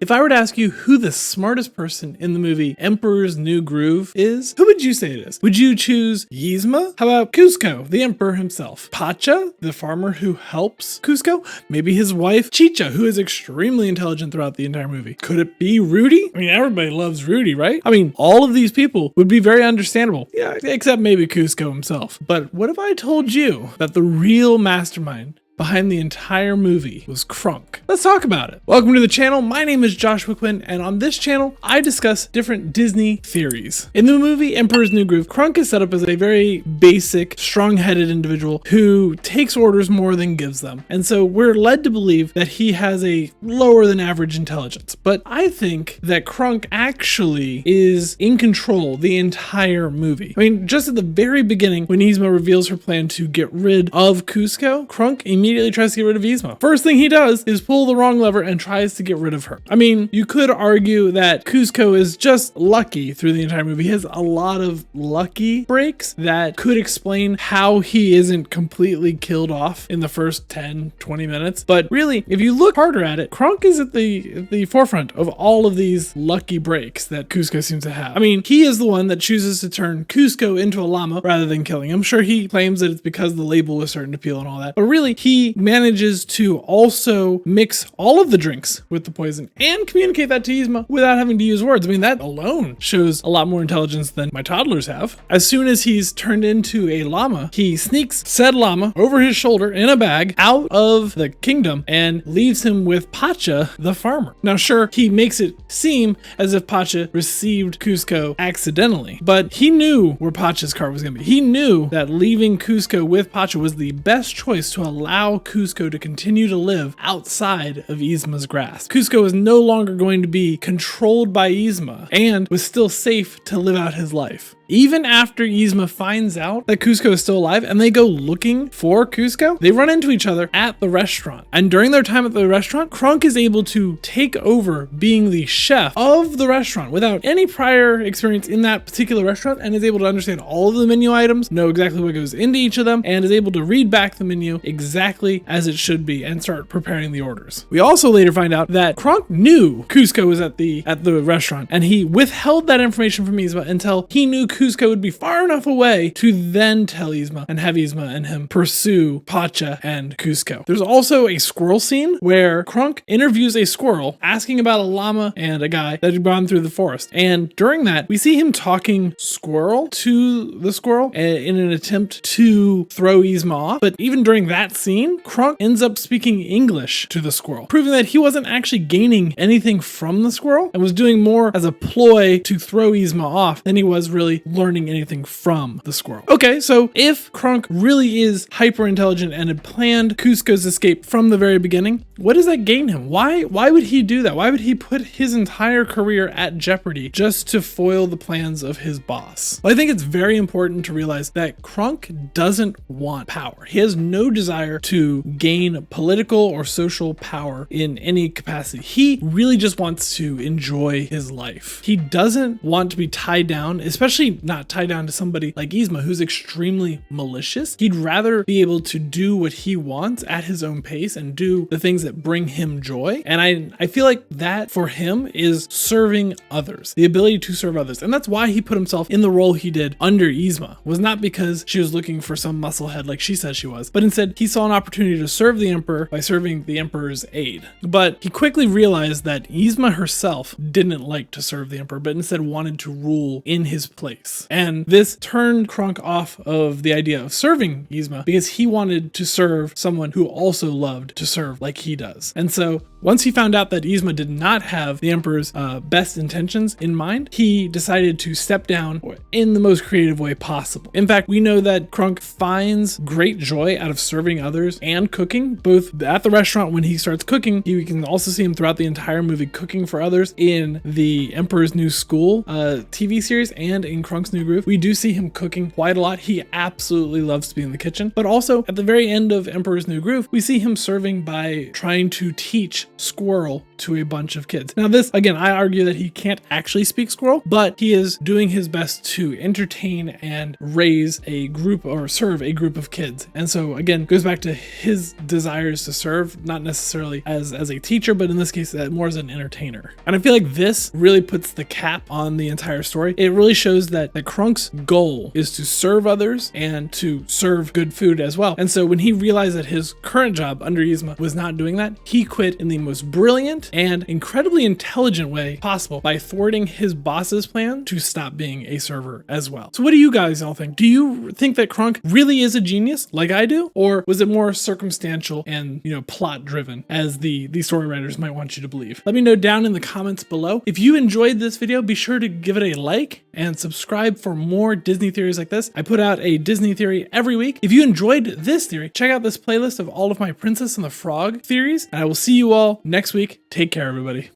If I were to ask you who the smartest person in the movie Emperor's New Groove is, who would you say it is? Would you choose Yzma? How about Cusco, the emperor himself? Pacha, the farmer who helps Cusco? Maybe his wife Chicha, who is extremely intelligent throughout the entire movie. Could it be Rudy? I mean, everybody loves Rudy, right? I mean, all of these people would be very understandable. Yeah, except maybe Cusco himself. But what if I told you that the real mastermind behind the entire movie was Kronk? Let's talk about it. Welcome to the channel. My name is Joshua Quinn, and on this channel, I discuss different Disney theories. In the movie Emperor's New Groove, Kronk is set up as a very basic, strong-headed individual who takes orders more than gives them. And so we're led to believe that he has a lower than average intelligence. But I think that Kronk actually is in control the entire movie. I mean, just at the very beginning, when Yzma reveals her plan to get rid of Cusco, Kronk immediately tries to get rid of Yzma. First thing he does is pull the wrong lever and tries to get rid of her. I mean, you could argue that Cusco is just lucky through the entire movie. He has a lot of lucky breaks that could explain how he isn't completely killed off in the first 10, 20 minutes. But really, if you look harder at it, Kronk is at the forefront of all of these lucky breaks that Cusco seems to have. I mean, he is the one that chooses to turn Cusco into a llama rather than killing him. I'm sure he claims that it's because the label was starting to peel and all that. But really, he manages to also mix all of the drinks with the poison and communicate that to Yzma without having to use words. I mean, that alone shows a lot more intelligence than my toddlers have. As soon as he's turned into a llama, he sneaks said llama over his shoulder in a bag out of the kingdom and leaves him with Pacha, the farmer. Now, sure, he makes it seem as if Pacha received Cusco accidentally, but he knew where Pacha's car was going to be. He knew that leaving Cusco with Pacha was the best choice to allow Cusco to continue to live outside of Yzma's grasp. Cusco is no longer going to be controlled by Yzma and was still safe to live out his life. Even after Yzma finds out that Cusco is still alive and they go looking for Cusco, they run into each other at the restaurant. And during their time at the restaurant, Kronk is able to take over being the chef of the restaurant without any prior experience in that particular restaurant, and is able to understand all of the menu items, know exactly what goes into each of them, and is able to read back the menu exactly as it should be and start preparing the orders. We also later find out that Kronk knew Cusco was at the restaurant, and he withheld that information from Yzma until he knew Cusco would be far enough away to then tell Yzma and have Yzma and him pursue Pacha and Cusco. There's also a squirrel scene where Kronk interviews a squirrel asking about a llama and a guy that had gone through the forest. And during that, we see him talking squirrel to the squirrel in an attempt to throw Yzma off. But even during that scene, Kronk ends up speaking English to the squirrel, proving that he wasn't actually gaining anything from the squirrel and was doing more as a ploy to throw Yzma off than he was really learning anything from the squirrel. Okay, so if Kronk really is hyper intelligent and had planned Cusco's escape from the very beginning, what does that gain him? Why would he do that? Why would he put his entire career at jeopardy just to foil the plans of his boss? Well, I think it's very important to realize that Kronk doesn't want power. He has no desire to gain political or social power in any capacity. He really just wants to enjoy his life. He doesn't want to be tied down, especially not tied down to somebody like Yzma, who's extremely malicious. He'd rather be able to do what he wants at his own pace and do the things that bring him joy. And I feel like that for him is serving others, the ability to serve others. And that's why he put himself in the role he did under Yzma, was not because she was looking for some musclehead like she said she was, but instead he saw an opportunity to serve the emperor by serving the emperor's aide. But he quickly realized that Yzma herself didn't like to serve the emperor, but instead wanted to rule in his place. And this turned Kronk off of the idea of serving Yzma because he wanted to serve someone who also loved to serve like he does. And so once he found out that Yzma did not have the emperor's best intentions in mind, he decided to step down in the most creative way possible. In fact, we know that Kronk finds great joy out of serving others and cooking, both at the restaurant when he starts cooking. You can also see him throughout the entire movie cooking for others in the Emperor's New School TV series and in Kronk's New Groove. We do see him cooking quite a lot. He absolutely loves to be in the kitchen. But also at the very end of Emperor's New Groove, we see him serving by trying to teach Squirrel to a bunch of kids. Now this, again, I argue that he can't actually speak Squirrel, but he is doing his best to entertain and raise a group or serve a group of kids. And so again, goes back to his desires to serve, not necessarily as a teacher, but in this case, more as an entertainer. And I feel like this really puts the cap on the entire story. It really shows that Kronk's goal is to serve others and to serve good food as well. And so when he realized that his current job under Yzma was not doing that, he quit in the most brilliant and incredibly intelligent way possible by thwarting his boss's plan to stop being a server as well. So what do you guys all think? Do you think that Kronk really is a genius like I do? Or was it more circumstantial and, plot driven as the story writers might want you to believe? Let me know down in the comments below. If you enjoyed this video, be sure to give it a like and subscribe for more Disney theories like this. I put out a Disney theory every week. If you enjoyed this theory, check out this playlist of all of my Princess and the Frog theories, and I will see you all next week. Take care, everybody.